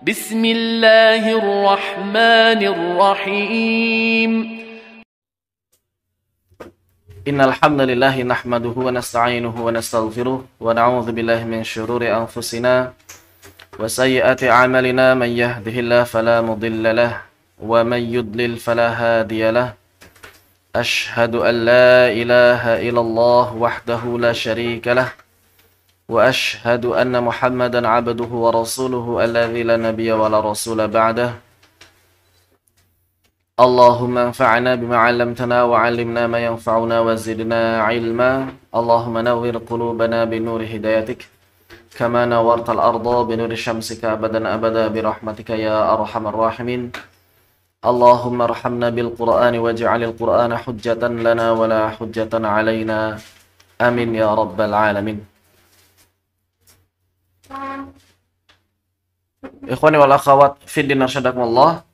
بسم الله الرحمن الرحيم إن الحمد لله نحمده ونستعينه ونستغفره ونعوذ بالله من شرور أنفسنا وسيئات أعمالنا من يهده الله فلا مضل له ومن يضلل فلا هادي له أشهد أن لا إله إلا الله وحده لا شريك له وأشهد أن محمدا عبده ورسوله الذي لا نبي ولا رسول بعده اللهم انفعنا بما علمتنا وعلمنا ما ينفعنا وزدنا علما اللهم نور قلوبنا بنور هدايتك كما نورت الأرض بنور شمسك أبدا أبدا برحمتك يا أرحم الراحمين اللهم ارحمنا بالقرآن واجعل القرآن حجة لنا ولا حجة علينا آمين يا رب العالمين. Ikhwani wal akhwat fiddin arsyadakumullah.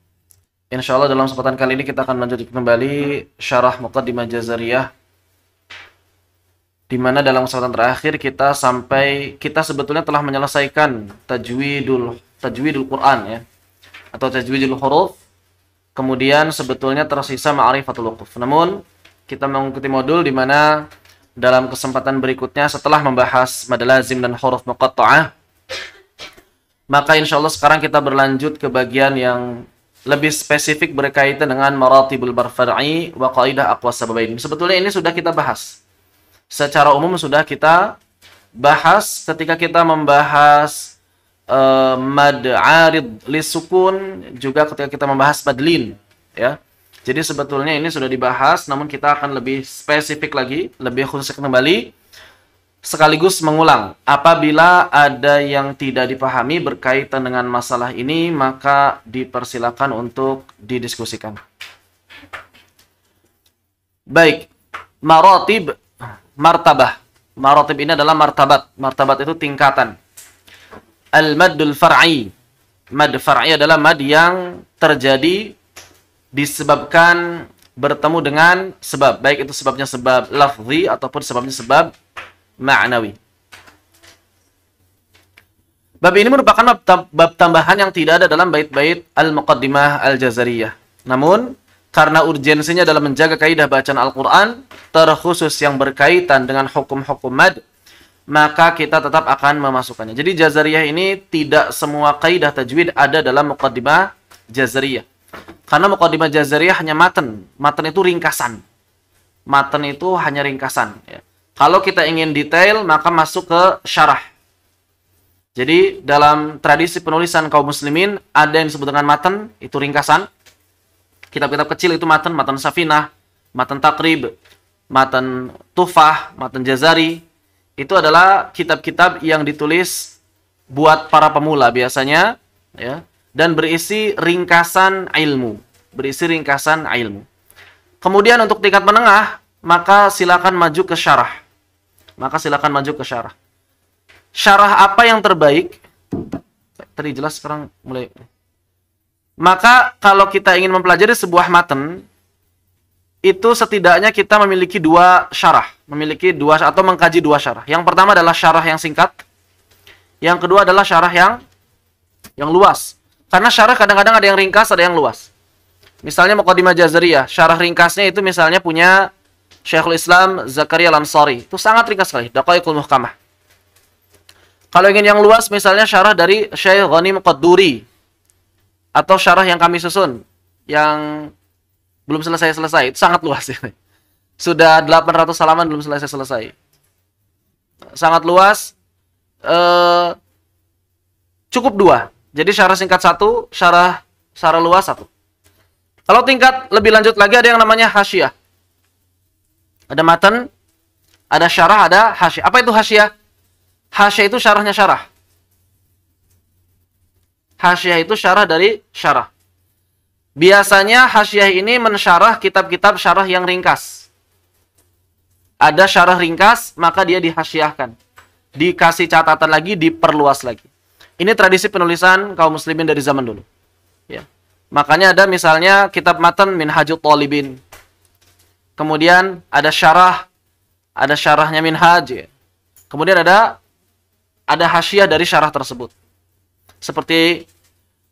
Insyaallah dalam kesempatan kali ini kita akan melanjutkan kembali syarah Muqaddimah Jazariyah, di mana dalam kesempatan terakhir kita sebetulnya telah menyelesaikan tajwidul Quran ya, atau tajwidul huruf. Kemudian sebetulnya tersisa ma'rifatul wuquf. Namun kita mengikuti modul di mana dalam kesempatan berikutnya setelah membahas mad lazim dan huruf muqatta'ah, maka insyaallah sekarang kita berlanjut ke bagian yang lebih spesifik berkaitan dengan maratibul marfu'i wa qaidah aqwas sababain. Sebetulnya ini sudah kita bahas. Secara umum sudah kita bahas ketika kita membahas mad arid lisukun, juga ketika kita membahas mad lin ya. Jadi sebetulnya ini sudah dibahas, namun kita akan lebih spesifik lagi, lebih khusus kembali, sekaligus mengulang. Apabila ada yang tidak dipahami berkaitan dengan masalah ini, maka dipersilakan untuk didiskusikan. Baik, maratib, martabah. Maratib ini adalah martabat. Martabat itu tingkatan. Al-maddul far'i. Mad far'i adalah mad yang terjadi disebabkan bertemu dengan sebab. Baik itu sebabnya sebab lafzi ataupun sebabnya sebab ma'nawi. Bab ini merupakan bab tambahan yang tidak ada dalam bait-bait Al-Muqaddimah Al-Jazariyah. Namun, karena urgensinya dalam menjaga kaidah bacaan Al-Quran, terkhusus yang berkaitan dengan hukum-hukum mad, maka kita tetap akan memasukkannya. Jadi Jazariyah ini tidak semua kaidah tajwid ada dalam Muqaddimah Jazariyah. Karena Muqaddimah Jazariyah hanya matan. Matan itu ringkasan. Matan itu hanya ringkasan ya. Kalau kita ingin detail, maka masuk ke syarah. Jadi, dalam tradisi penulisan kaum muslimin, ada yang disebut dengan matan, itu ringkasan. Kitab-kitab kecil itu matan, matan Safinah, matan Taqrib, matan Tufah, matan Jazari. Itu adalah kitab-kitab yang ditulis buat para pemula biasanya, ya, dan berisi ringkasan ilmu. Berisi ringkasan ilmu. Kemudian untuk tingkat menengah, maka silakan maju ke syarah. Syarah apa yang terbaik? Tadi jelas, sekarang mulai. Maka kalau kita ingin mempelajari sebuah matan, itu setidaknya kita memiliki dua syarah. Atau mengkaji dua syarah. Yang pertama adalah syarah yang singkat. Yang kedua adalah syarah yang luas. Karena syarah kadang-kadang ada yang ringkas, ada yang luas. Misalnya Muqaddimah Jazariyah, syarah ringkasnya itu misalnya punya Syekhul Islam Zakaria Al-Ansari. Itu sangat ringkas sekali. Daqaiqul Muhkamah. Kalau ingin yang luas, misalnya syarah dari Syekh Ghanim Qadduri. Atau syarah yang kami susun. Yang belum selesai-selesai. Itu sangat luas. Ya. Sudah 800 halaman belum selesai-selesai. Sangat luas. Cukup dua. Jadi syarah singkat satu, syarah luas satu. Kalau tingkat lebih lanjut lagi, ada yang namanya hasyiah. Ada matan, ada syarah, ada hasyiah. Apa itu hasyiah? Hasyiah itu syarahnya syarah. Hasyiah itu syarah dari syarah. Biasanya hasyiah ini mensyarah kitab-kitab syarah yang ringkas. Ada syarah ringkas, maka dia dihasyiahkan. Dikasih catatan lagi, diperluas lagi. Ini tradisi penulisan kaum muslimin dari zaman dulu. Ya. Makanya ada misalnya kitab matan Minhajut Thalibin. Kemudian ada syarahnya Minhaj. Kemudian ada hasyiah dari syarah tersebut. Seperti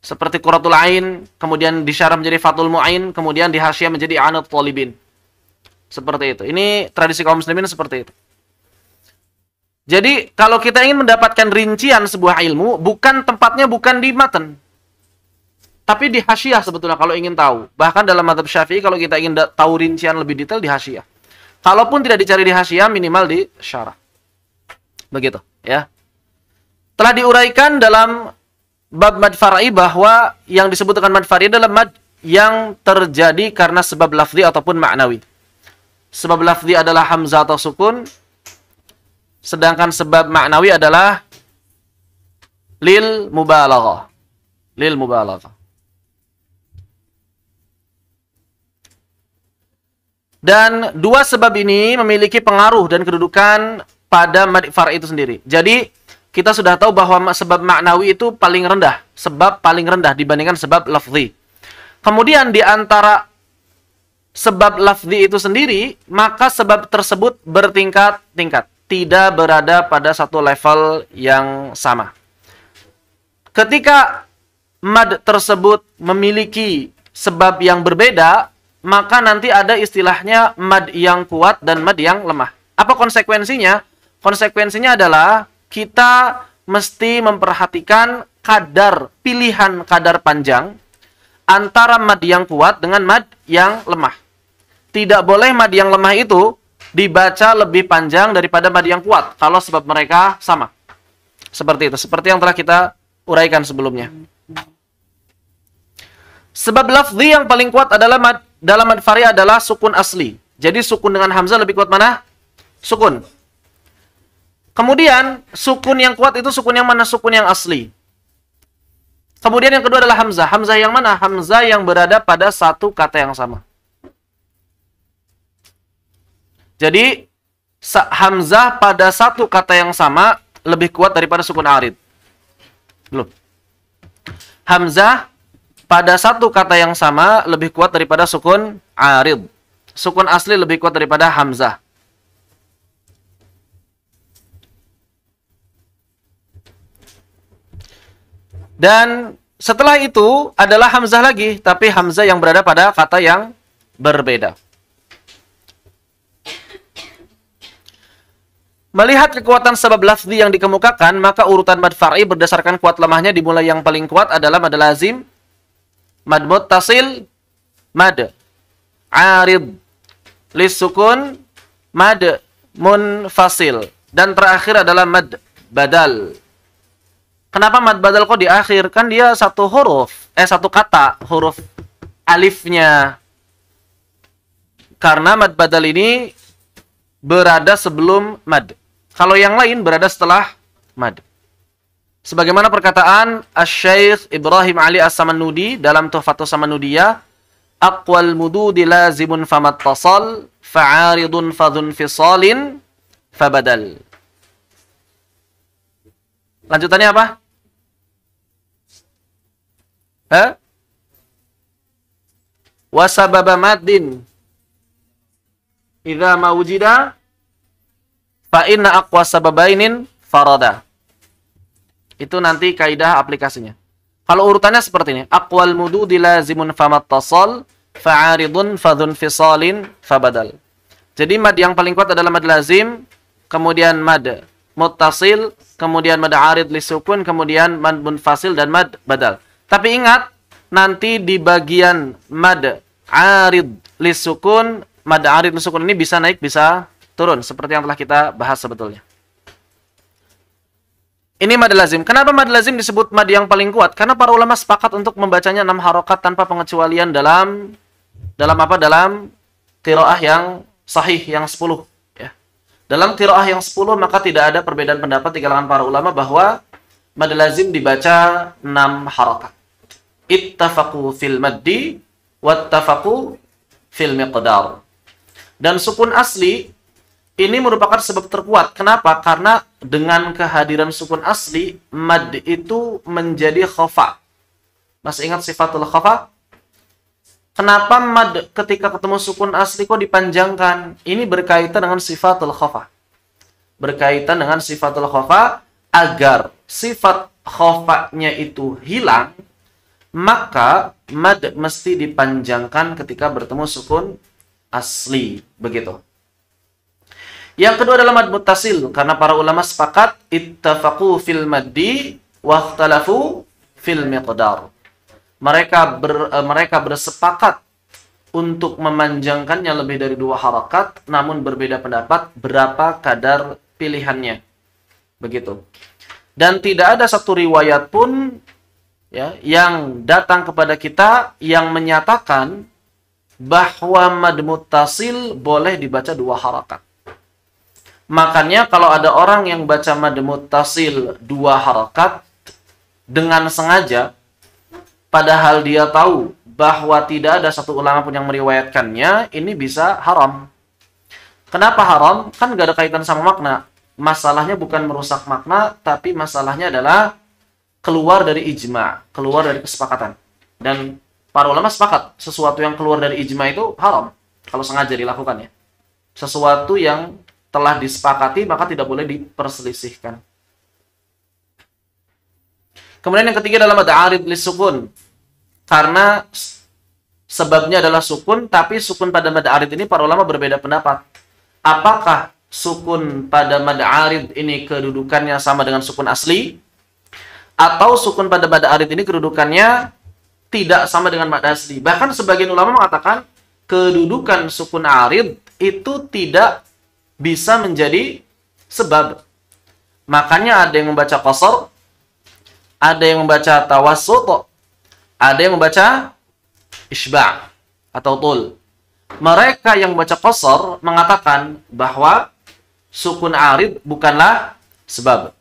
Seperti Qurratul Ain, kemudian disyarah menjadi Fathul Mu'in, kemudian di Hasyiyah menjadi I'anat Thalibin. Seperti itu. Ini tradisi kaum muslimin seperti itu. Jadi, kalau kita ingin mendapatkan rincian sebuah ilmu, tempatnya bukan di matan. Tapi di Hasyiyah sebetulnya kalau ingin tahu. Bahkan dalam mazhab Syafi'i kalau kita ingin tahu rincian lebih detail di Hasyiyah. Kalaupun tidak dicari di Hasyiyah, minimal di syarah. Begitu, ya. Telah diuraikan dalam bab mad far'i bahwa yang disebut dengan mad far'i adalah mad yang terjadi karena sebab lafzi ataupun ma'nawi. Sebab lafzi adalah hamzah atau sukun, sedangkan sebab ma'nawi adalah lil mubalaghah. Lil mubalaghah. Dan dua sebab ini memiliki pengaruh dan kedudukan pada mad far'i itu sendiri. Jadi kita sudah tahu bahwa sebab ma'nawi itu paling rendah. Sebab paling rendah dibandingkan sebab lafzi. Kemudian di antara sebab lafzi itu sendiri, maka sebab tersebut bertingkat-tingkat. Tidak berada pada satu level yang sama. Ketika mad tersebut memiliki sebab yang berbeda, maka nanti ada istilahnya mad yang kuat dan mad yang lemah. Apa konsekuensinya? Konsekuensinya adalah kita mesti memperhatikan pilihan kadar panjang antara mad yang kuat dengan mad yang lemah. Tidak boleh mad yang lemah itu dibaca lebih panjang daripada mad yang kuat kalau sebab mereka sama. Seperti itu, seperti yang telah kita uraikan sebelumnya. Sebab lafzi yang paling kuat adalah dalam mad far'i adalah sukun asli. Jadi sukun dengan hamzah lebih kuat mana? Sukun. Kemudian, sukun yang kuat itu sukun yang mana? Sukun yang asli. Kemudian yang kedua adalah hamzah. Hamzah yang mana? Hamzah yang berada pada satu kata yang sama. Jadi, hamzah pada satu kata yang sama lebih kuat daripada sukun arid. Belum. Hamzah pada satu kata yang sama lebih kuat daripada sukun arid. Sukun asli lebih kuat daripada hamzah. Dan setelah itu adalah hamzah lagi, tapi hamzah yang berada pada kata yang berbeda. Melihat kekuatan sebab lafzi yang dikemukakan, maka urutan mad far'i berdasarkan kuat lemahnya dimulai yang paling kuat adalah mad lazim, mad muttasil, mad arid, lis sukun, mad munfasil, dan terakhir adalah mad badal. Kenapa mad badal kok di akhir? Kan dia satu kata, huruf alifnya. Karena mad badal ini berada sebelum mad. Kalau yang lain berada setelah mad. Sebagaimana perkataan Asy-Syaikh Ibrahim Ali As-Samanudi dalam Tuhfatus Samanudiyah, aqwal mududi lazimun famattasal, fa'aridun fadhun fisalin, fabadal. Lanjutannya apa? Wasababa maddin idza mawjida fa inna aqwa sababainin farada. Itu nanti kaidah aplikasinya. Kalau urutannya seperti ini, aqwal mududi lazimun famattasal, fa'aridun fadhun fisalin, fabadal. Jadi mad yang paling kuat adalah mad lazim, kemudian mad muttasil, kemudian mad arid lisukun, kemudian mad munfasil dan mad badal. Tapi ingat, nanti di bagian mad arid lisukun, mad arid lisukun ini bisa naik, bisa turun, seperti yang telah kita bahas sebetulnya. Ini mad lazim. Kenapa mad lazim disebut mad yang paling kuat? Karena para ulama sepakat untuk membacanya 6 harokat tanpa pengecualian dalam qiraah yang sahih, yang 10. Ya. Dalam qiraah yang 10, maka tidak ada perbedaan pendapat di kalangan para ulama bahwa mad lazim dibaca 6 harokat. Ittafaqu fil maddi wattafaqu fil miqdar. Dan sukun asli ini merupakan sebab terkuat. Kenapa? Karena dengan kehadiran sukun asli, mad itu menjadi khafa. Masih ingat sifatul khafa? Kenapa mad ketika ketemu sukun asli kok dipanjangkan? Ini berkaitan dengan sifatul khafa. Berkaitan dengan sifatul khafa agar sifat khafanya itu hilang, maka mad mesti dipanjangkan ketika bertemu sukun asli, begitu. Yang kedua adalah mad muttasil, karena para ulama sepakat ittafaqu fil maddi wa ikhtalafu fil miqdar. Mereka bersepakat untuk memanjangkannya lebih dari 2 harakat, namun berbeda pendapat berapa kadar pilihannya. Begitu. Dan tidak ada satu riwayat pun ya yang datang kepada kita yang menyatakan bahwa mad muttasil boleh dibaca 2 harakat. Makanya kalau ada orang yang baca mad muttasil 2 harakat dengan sengaja, padahal dia tahu bahwa tidak ada satu ulama pun yang meriwayatkannya, ini bisa haram. Kenapa haram? Kan gak ada kaitan sama makna. Masalahnya bukan merusak makna, tapi masalahnya adalah keluar dari ijma, keluar dari kesepakatan. Dan para ulama sepakat, sesuatu yang keluar dari ijma itu haram kalau sengaja dilakukannya. Sesuatu yang telah disepakati maka tidak boleh diperselisihkan. Kemudian yang ketiga adalah mad arid lisukun. Karena sebabnya adalah sukun, tapi sukun pada mad arid ini para ulama berbeda pendapat. Apakah sukun pada mad arid ini kedudukannya sama dengan sukun asli? Atau sukun pada mad arid ini kedudukannya tidak sama dengan mad asli? Bahkan sebagian ulama mengatakan kedudukan sukun arid itu tidak bisa menjadi sebab. Makanya ada yang membaca qasar, ada yang membaca tawassut, ada yang membaca isba' atau tul. Mereka yang membaca qasar mengatakan bahwa sukun arid bukanlah sebab.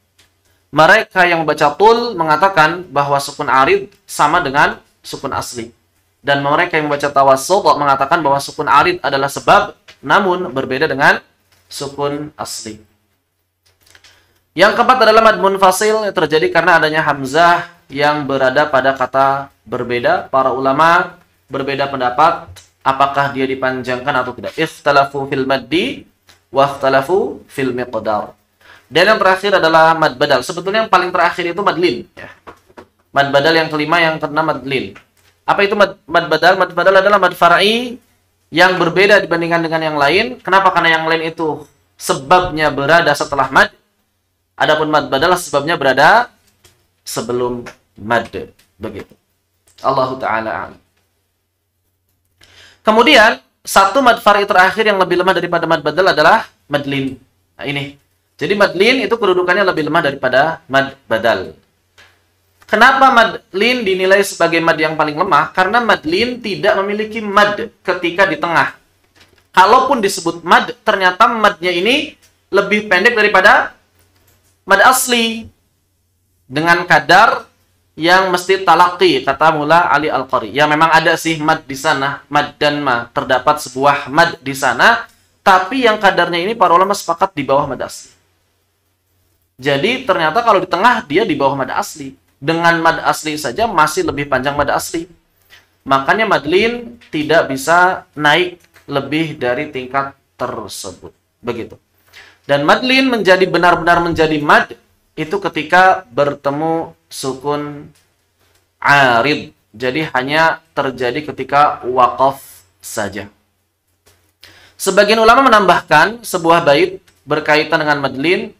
Mereka yang membaca tul mengatakan bahwa sukun arid sama dengan sukun asli. Dan mereka yang membaca tawassut mengatakan bahwa sukun arid adalah sebab, namun berbeda dengan sukun asli. Yang keempat adalah mad munfasil, yang terjadi karena adanya hamzah yang berada pada kata berbeda. Para ulama berbeda pendapat apakah dia dipanjangkan atau tidak. Ikhtalafu fil maddi wa ikhtalafu fil miqdar. Dan yang terakhir adalah mad badal. Sebetulnya yang paling terakhir itu mad lin, ya. Mad badal yang kelima, yang keenam mad lin. Apa itu mad badal? Mad badal adalah mad far'i yang berbeda dibandingkan dengan yang lain. Kenapa? Karena yang lain itu sebabnya berada setelah mad. Adapun mad badal sebabnya berada sebelum mad. Begitu. Allahu ta'ala a'lam. Kemudian, satu mad far'i terakhir yang lebih lemah daripada mad badal adalah mad lin. Nah, ini. Jadi mad lin itu kedudukannya lebih lemah daripada mad badal. Kenapa mad lin dinilai sebagai mad yang paling lemah? Karena mad lin tidak memiliki mad ketika di tengah. Kalaupun disebut mad, ternyata madnya ini lebih pendek daripada mad asli. Dengan kadar yang mesti talaqi, kata Mula Ali Al-Qari. Ya memang ada sih mad di sana, mad dan ma. Terdapat sebuah mad di sana, tapi yang kadarnya ini para ulama sepakat di bawah mad asli. Jadi ternyata kalau di tengah dia di bawah mad asli. Dengan mad asli saja masih lebih panjang mad asli. Makanya mad lin tidak bisa naik lebih dari tingkat tersebut. Begitu. Dan mad lin menjadi benar-benar menjadi mad itu ketika bertemu sukun arid. Jadi hanya terjadi ketika waqaf saja. Sebagian ulama menambahkan sebuah bait berkaitan dengan mad lin.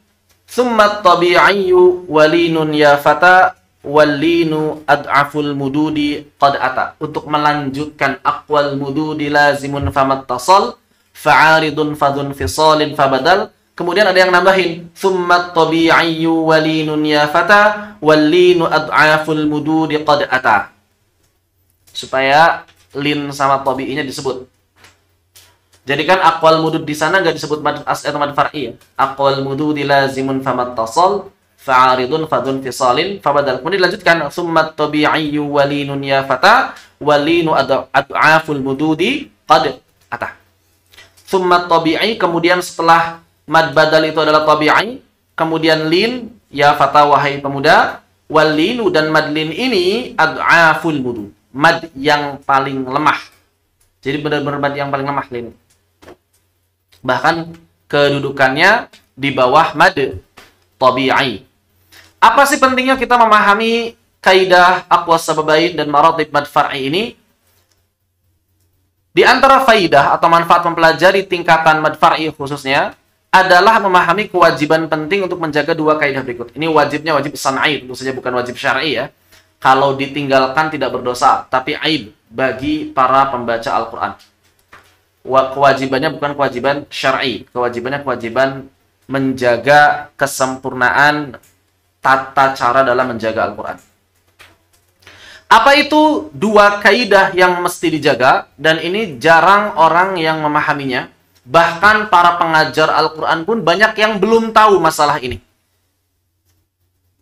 Tsumma tabi'iyyu walinun ya fata walinu ad'aful mududi qad ata. Untuk melanjutkan aqwal mududi lazimun famattasal fa'aridun fadun fisalin fabadal. Kemudian ada yang nambahin tsumma tabi'iyyu walinun ya fata walinu ad'aful mududi qad ata. Supaya lin sama tabi'inya disebut. Jadi kan aqwal mudud di sana enggak disebut mad asli atau mad far'i. Aqwal mududi lazimun famattasal fa'aridun fadun fisalin fabadal. Kemudian dilanjutkan summa tabi'iyyu walinun ya fata walinu ad'aful mududi qad ata. Summa tabi'i, kemudian setelah mad badal itu adalah tabi'i, kemudian lin ya fata wahai pemuda, walinu dan mad lin ini ad'aful mudud, mad yang paling lemah. Jadi benar-benar mad yang paling lemah lin. Bahkan kedudukannya di bawah mad tabi'i. Apa sih pentingnya kita memahami kaidah aqwas sababain dan maratib mad far'i ini, di antara faidah atau manfaat mempelajari tingkatan mad far'i khususnya adalah memahami kewajiban penting untuk menjaga dua kaidah berikut. Ini wajibnya wajib san'i, tentu saja bukan wajib syar'i ya. Kalau ditinggalkan tidak berdosa, tapi aib bagi para pembaca Al-Quran. Kewajibannya bukan kewajiban syar'i, kewajibannya kewajiban menjaga kesempurnaan tata cara dalam menjaga Al-Quran. Apa itu dua kaidah yang mesti dijaga? Dan ini jarang orang yang memahaminya. Bahkan para pengajar Al-Quran pun banyak yang belum tahu masalah ini.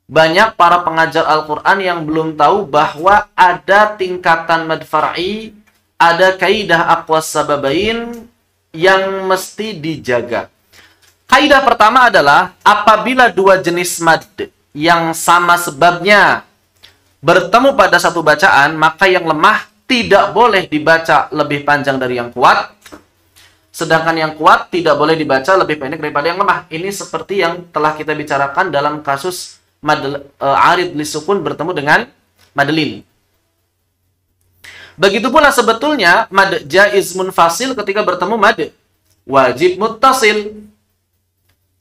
Banyak para pengajar Al-Quran yang belum tahu bahwa ada tingkatan mad far'i, ada kaidah aqwas sababain yang mesti dijaga. Kaidah pertama adalah apabila dua jenis mad yang sama sebabnya bertemu pada satu bacaan, maka yang lemah tidak boleh dibaca lebih panjang dari yang kuat, sedangkan yang kuat tidak boleh dibaca lebih pendek daripada yang lemah. Ini seperti yang telah kita bicarakan dalam kasus arid lisukun bertemu dengan madlin. Begitu pula sebetulnya mad jaiz munfasil ketika bertemu mad wajib muttasil.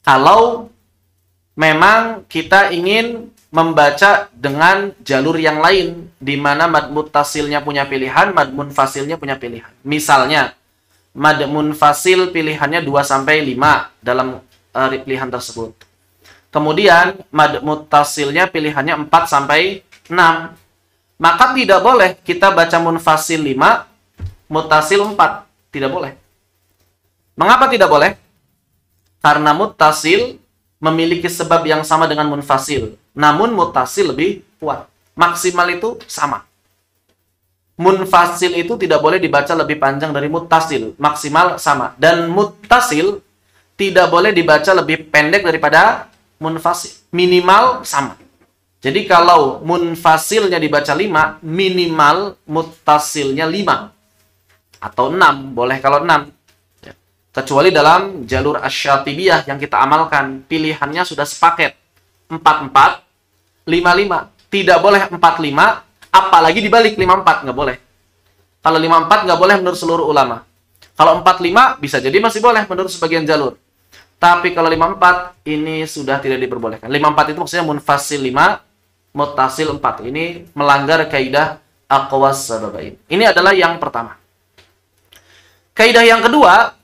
Kalau memang kita ingin membaca dengan jalur yang lain, di mana mad muttasilnya punya pilihan, mad munfasilnya punya pilihan. Misalnya, mad munfasil pilihannya 2-5 dalam pilihan tersebut. Kemudian, mad muttasilnya pilihannya 4-6. Maka tidak boleh kita baca munfasil 5, muttasil 4. Tidak boleh. Mengapa tidak boleh? Karena muttasil memiliki sebab yang sama dengan munfasil. Namun muttasil lebih kuat. Maksimal itu sama. Munfasil itu tidak boleh dibaca lebih panjang dari muttasil. Maksimal sama. Dan muttasil tidak boleh dibaca lebih pendek daripada munfasil. Minimal sama. Jadi kalau munfasilnya dibaca 5, minimal muttasilnya 5. Atau 6. Boleh kalau 6. Kecuali dalam jalur asy-syatibiyah yang kita amalkan, pilihannya sudah sepaket 4-4, 5-5. Tidak boleh 4-5, apalagi dibalik 5-4, nggak boleh. Kalau 5-4 nggak boleh menurut seluruh ulama. Kalau 4-5 bisa jadi masih boleh menurut sebagian jalur. Tapi kalau 5-4 ini sudah tidak diperbolehkan. 5-4 itu maksudnya munfasil 5, muttasil 4. Ini melanggar kaidah aqwas sababain. Ini adalah yang pertama. Kaidah yang kedua,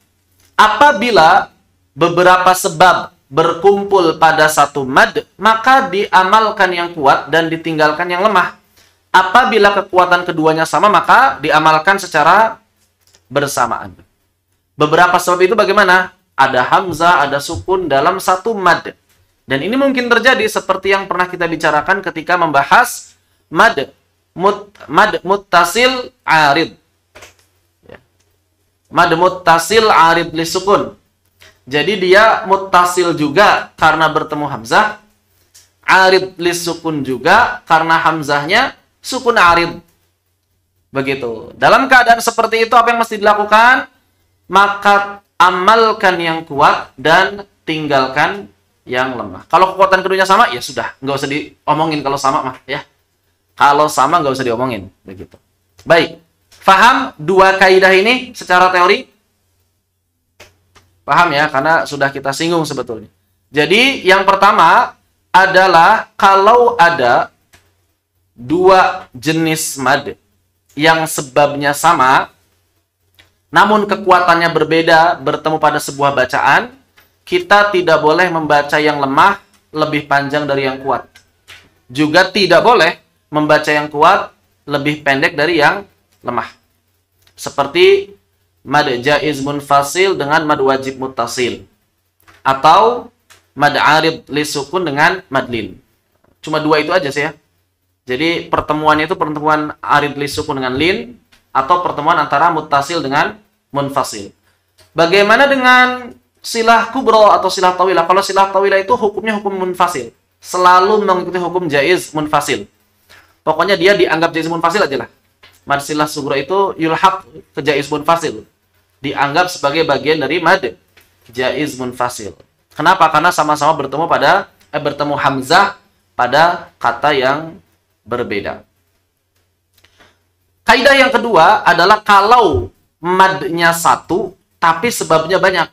apabila beberapa sebab berkumpul pada satu mad, maka diamalkan yang kuat dan ditinggalkan yang lemah. Apabila kekuatan keduanya sama, maka diamalkan secara bersamaan. Beberapa sebab itu bagaimana? Ada hamzah, ada sukun dalam satu mad. Dan ini mungkin terjadi seperti yang pernah kita bicarakan ketika membahas mad muttasil arid. Mad muttasil arid li sukun. Jadi dia muttasil juga karena bertemu hamzah, arid li sukun juga karena hamzahnya sukun arid. Begitu. Dalam keadaan seperti itu apa yang mesti dilakukan? Maka amalkan yang kuat dan tinggalkan yang lemah. Kalau kekuatan keduanya sama, ya sudah, nggak usah diomongin kalau sama mah ya. Kalau sama nggak usah diomongin, begitu. Baik. Paham dua kaidah ini secara teori? Paham ya, karena sudah kita singgung sebetulnya. Jadi, yang pertama adalah kalau ada dua jenis mad yang sebabnya sama, namun kekuatannya berbeda bertemu pada sebuah bacaan, kita tidak boleh membaca yang lemah lebih panjang dari yang kuat. Juga tidak boleh membaca yang kuat lebih pendek dari yang lemah. Seperti mad jaiz munfasil dengan mad wajib muttasil. Atau mad arid li sukun dengan madlin. Cuma dua itu aja sih ya. Jadi pertemuannya itu pertemuan arid li sukun dengan lin atau pertemuan antara muttasil dengan munfasil. Bagaimana dengan silah kubro atau silah tawilah? Kalau silah tawilah itu hukumnya hukum munfasil. Selalu mengikuti hukum jaiz munfasil. Pokoknya dia dianggap jaiz munfasil aja lah. Mad silah sugro itu yulhaq ke jaiz munfasil. Dianggap sebagai bagian dari mad jaiz munfasil. Kenapa? Karena sama-sama bertemu hamzah pada kata yang berbeda. Kaidah yang kedua adalah kalau madnya satu, tapi sebabnya banyak,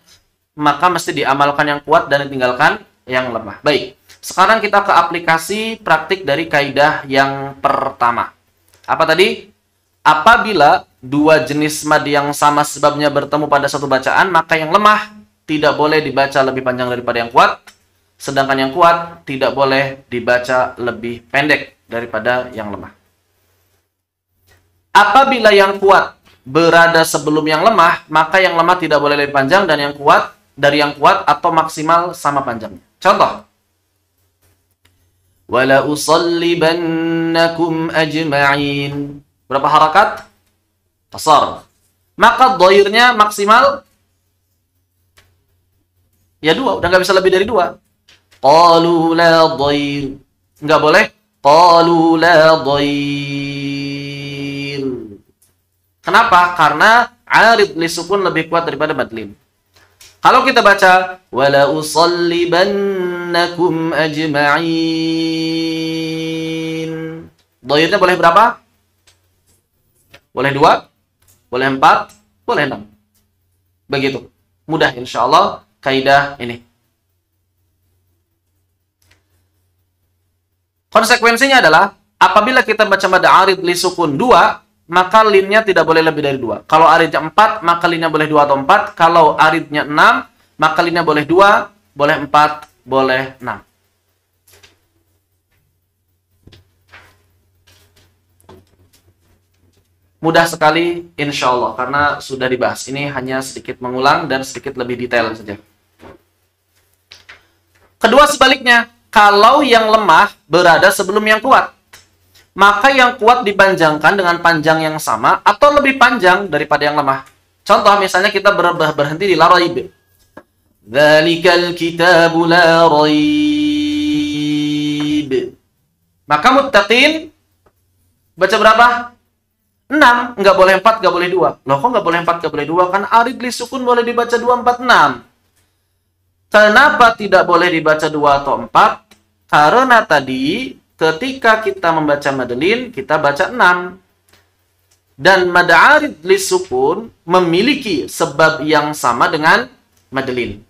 maka mesti diamalkan yang kuat dan ditinggalkan yang lemah. Baik, sekarang kita ke aplikasi praktik dari kaidah yang pertama. Apa tadi? Apabila dua jenis mad yang sama sebabnya bertemu pada satu bacaan, maka yang lemah tidak boleh dibaca lebih panjang daripada yang kuat, sedangkan yang kuat tidak boleh dibaca lebih pendek daripada yang lemah. Apabila yang kuat berada sebelum yang lemah, maka yang lemah tidak boleh lebih panjang dan yang kuat dari yang kuat atau maksimal sama panjangnya. Contoh. Wala usallibannakum ajma'in. Berapa harakat? Qasar. Maka dhairnya maksimal ya 2, udah nggak bisa lebih dari 2. Qalu la dhair. Nggak boleh. Qalu la dhair. Kenapa? Karena arid li sukun lebih kuat daripada madlin. Kalau kita baca wala usallibannakum ajma'in. Dhairnya boleh berapa? Boleh 2, boleh 4, boleh 6. Begitu. Mudah insyaallah kaidah ini. Konsekuensinya adalah apabila kita baca mad arid li sukun 2, maka linnya tidak boleh lebih dari 2. Kalau aridnya 4, maka linnya boleh 2 atau 4. Kalau aridnya 6, maka linnya boleh 2, boleh 4, boleh 6. Mudah sekali, insya Allah, karena sudah dibahas. Ini hanya sedikit mengulang dan sedikit lebih detail saja. Kedua sebaliknya, kalau yang lemah berada sebelum yang kuat, maka yang kuat dipanjangkan dengan panjang yang sama atau lebih panjang daripada yang lemah. Contoh misalnya kita berhenti di la raib. Dzalikal kitabu la raib. Maka muttaqin baca berapa? 6. Nggak boleh 4, nggak boleh 2. Loh kok nggak boleh 4, nggak boleh 2? Kan arid li sukun boleh dibaca 2, 4, 6. Kenapa tidak boleh dibaca 2 atau 4? Karena tadi ketika kita membaca madlin, kita baca 6. Dan mad arid li sukun memiliki sebab yang sama dengan madlin.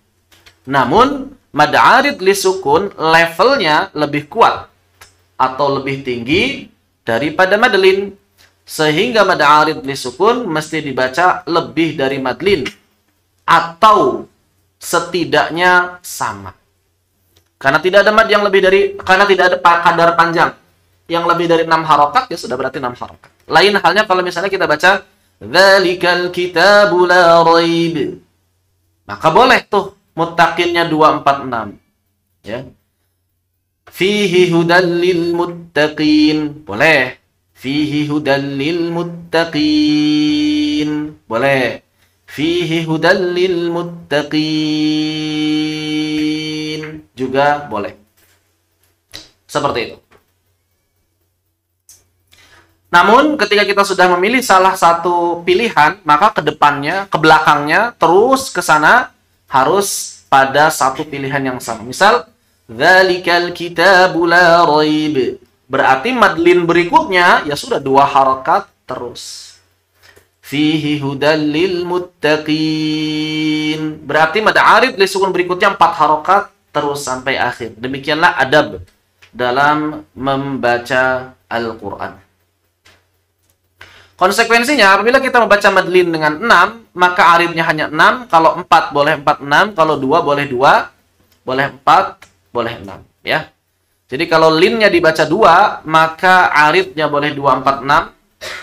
Namun, mad arid li sukun levelnya lebih kuat atau lebih tinggi daripada madlin. Sehingga mad arid li sukun mesti dibaca lebih dari madlin. Atau setidaknya sama. Karena tidak ada mad yang lebih dari, karena tidak ada kadar panjang yang lebih dari 6 harokat, ya sudah berarti 6 harokat. Lain halnya kalau misalnya kita baca Dzalikal kitabu la raib. Maka boleh tuh muttaqinnya 2, 4, 6. Ya. Fihi hudal lil muttaqin. Boleh. Fihi hudal lil muttaqin. Boleh. Fihi hudal lil muttaqin. Juga boleh. Seperti itu. Namun ketika kita sudah memilih salah satu pilihan, maka ke depannya, ke belakangnya, terus ke sana harus pada satu pilihan yang sama. Misal, Dzalikal kitabu la raib. Berarti madlin berikutnya ya sudah 2 harakat terus. Fihi hudal lil muttaqin. Berarti mad arid li sukun berikutnya 4 harakat terus sampai akhir. Demikianlah adab dalam membaca Al-Qur'an. Konsekuensinya apabila kita membaca madlin dengan 6, maka aridnya hanya 6. Kalau 4 boleh 4, 6. Kalau 2 boleh 2. Boleh 4, boleh 6. Ya. Jadi kalau linnya dibaca 2, maka aridnya boleh 2, 4, 6.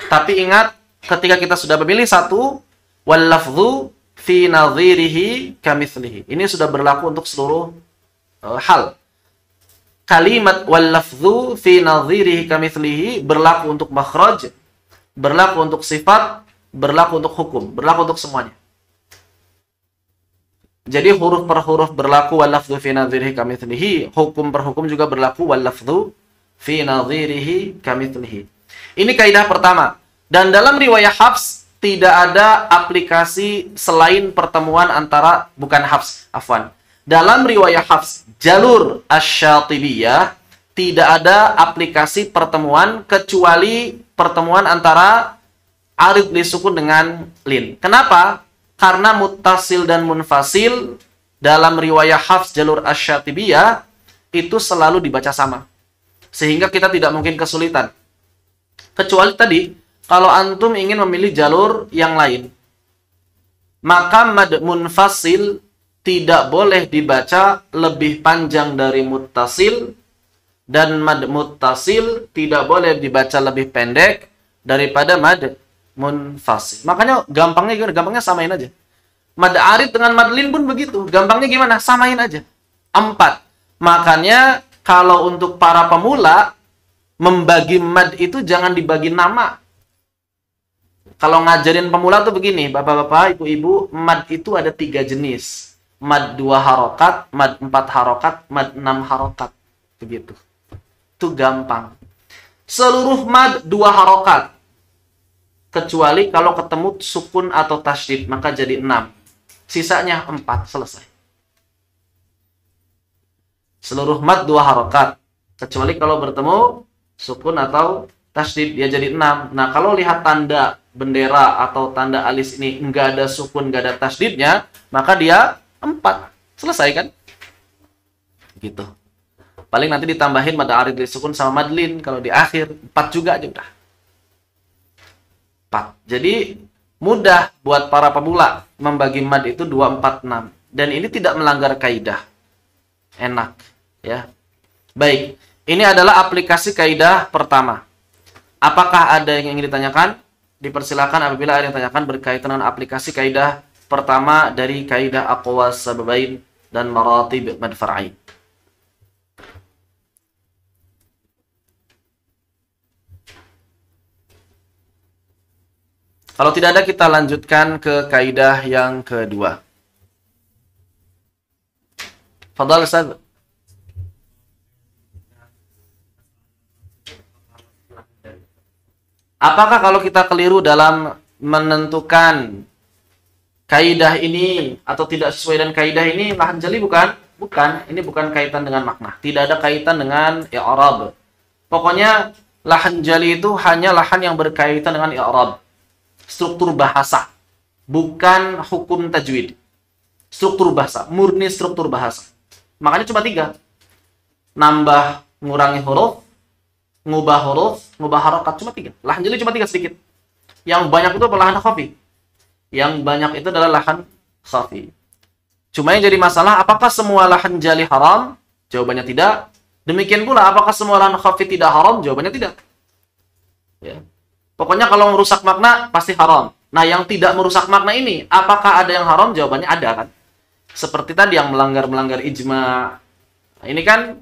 Tapi ingat, ketika kita sudah memilih satu, wal lafdhu fi nadhirihi kamitslihi. Ini sudah berlaku untuk seluruh hal. Kalimat wal lafdhu fi nadhirihi kamitslihi berlaku untuk makhraj, berlaku untuk sifat, berlaku untuk hukum, berlaku untuk semuanya. Jadi huruf per huruf berlaku wal lafdhu fi nadhirihi kamitslihi, hukum per hukum juga berlaku wal lafdhu fi nadhirihi kamitslihi. Ini kaidah pertama. Dan dalam riwayat Hafs tidak ada aplikasi selain pertemuan antara, bukan Hafs, afwan. Dalam riwayat Hafs jalur Asy-Syatibiyah tidak ada aplikasi pertemuan kecuali pertemuan antara arid lisukun dengan lin. Kenapa? Karena muttasil dan munfasil dalam riwayah Hafs jalur Asy-Syatibiyah itu selalu dibaca sama. Sehingga kita tidak mungkin kesulitan. Kecuali tadi, kalau antum ingin memilih jalur yang lain, maka mad munfasil tidak boleh dibaca lebih panjang dari muttasil, dan mad muttasil tidak boleh dibaca lebih pendek daripada mad munfasil. Makanya gampangnya gimana? Gampangnya samain aja. Mad arid dengan mad lin pun begitu. Gampangnya gimana? Samain aja. 4. Makanya kalau untuk para pemula, membagi mad itu jangan dibagi nama. Kalau ngajarin pemula tuh begini, bapak-bapak, ibu-ibu, mad itu ada 3 jenis. Mad 2 harokat, mad 4 harokat, mad 6 harokat. Begitu. Itu gampang. Seluruh mad 2 harokat. Kecuali kalau ketemu sukun atau tasydid, maka jadi 6. Sisanya 4, selesai. Seluruh mad 2 harokat. Kecuali kalau bertemu sukun atau tasydid, dia jadi 6. Nah, kalau lihat tanda bendera atau tanda alis ini nggak ada sukun, nggak ada tasydidnya, maka dia 4. Selesai kan? Gitu. Paling nanti ditambahin mad arid lisukun sama mad lin. Kalau di akhir, 4 juga aja udah. 4. Jadi mudah buat para pemula membagi mad itu 2, 4, 6. Dan ini tidak melanggar kaidah. Enak, ya. Baik, ini adalah aplikasi kaidah pertama. Apakah ada yang ingin ditanyakan? Dipersilakan apabila ada yang ditanyakan berkaitan dengan aplikasi kaidah pertama dari kaidah aqwas sababain dan maratib mad far'i. Kalau tidak ada, kita lanjutkan ke kaidah yang kedua. Fadhal Ustaz. Apakah kalau kita keliru dalam menentukan kaidah ini atau tidak sesuai dengan kaidah ini, lahan jali bukan? Bukan, ini bukan kaitan dengan makna. Tidak ada kaitan dengan i'rab. Pokoknya lahan jali itu hanya lahan yang berkaitan dengan i'rab. Struktur bahasa, bukan hukum tajwid. Struktur bahasa, murni struktur bahasa. Makanya cuma 3. Nambah, ngurangi huruf, ngubah huruf, ngubah harokat, cuma 3. Lahan jali cuma 3 sedikit. Yang banyak itu lahan khafi. Yang banyak itu adalah lahan khafi. Cuma yang jadi masalah, apakah semua lahan jali haram? Jawabannya tidak. Demikian pula, apakah semua lahan khafi tidak haram? Jawabannya tidak. Ya. Pokoknya kalau merusak makna, pasti haram. Nah, yang tidak merusak makna ini, apakah ada yang haram? Jawabannya ada kan. Seperti tadi yang melanggar ijma. Nah, ini kan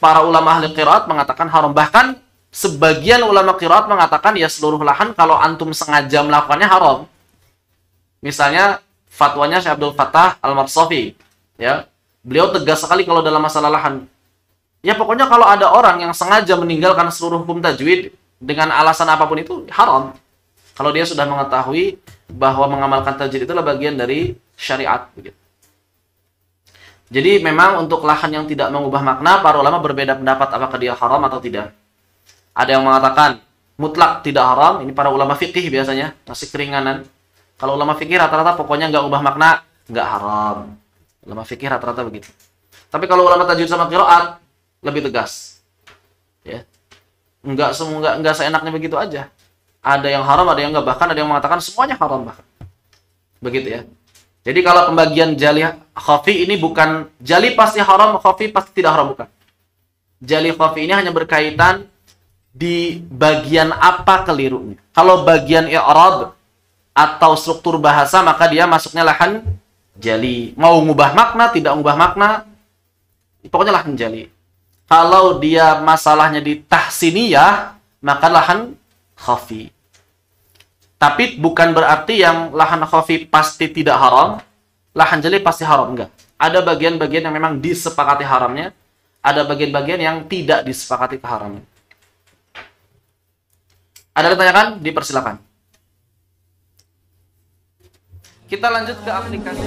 para ulama ahli qiraat mengatakan haram. Bahkan sebagian ulama qiraat mengatakan ya seluruh lahan kalau antum sengaja melakukannya haram. Misalnya fatwanya Syekh Abdul Fattah Al-Marsafi, ya. Beliau tegas sekali kalau dalam masalah lahan. Ya pokoknya kalau ada orang yang sengaja meninggalkan seluruh hukum tajwid dengan alasan apapun itu haram. Kalau dia sudah mengetahui bahwa mengamalkan tajwid itulah bagian dari syariat begitu. Jadi memang untuk lahan yang tidak mengubah makna, para ulama berbeda pendapat apakah dia haram atau tidak. Ada yang mengatakan mutlak tidak haram, ini para ulama fikih biasanya, masih keringanan. Kalau ulama fikih rata-rata pokoknya nggak ubah makna, nggak haram. Ulama fikih rata-rata begitu. Tapi kalau ulama tajwid sama qiraat lebih tegas. Ya. Enggak seenaknya begitu aja. Ada yang haram, ada yang enggak, bahkan ada yang mengatakan semuanya haram bahkan. Begitu ya. Jadi kalau pembagian jali khafi ini bukan jali pasti haram, khafi pasti tidak haram, bukan. Jali khafi ini hanya berkaitan di bagian apa kelirunya. Kalau bagian i'rab atau struktur bahasa, maka dia masuknya lahan jali. Mau ngubah makna, tidak ngubah makna, pokoknya lahan jali. Kalau dia masalahnya di tahsiniyah, maka lahan khafi. Tapi bukan berarti yang lahan khafi pasti tidak haram, lahan jali pasti haram, enggak. Ada bagian-bagian yang memang disepakati haramnya, ada bagian-bagian yang tidak disepakati keharaman. Ada yang ditanyakan? Dipersilakan. Kita lanjut ke aplikasi.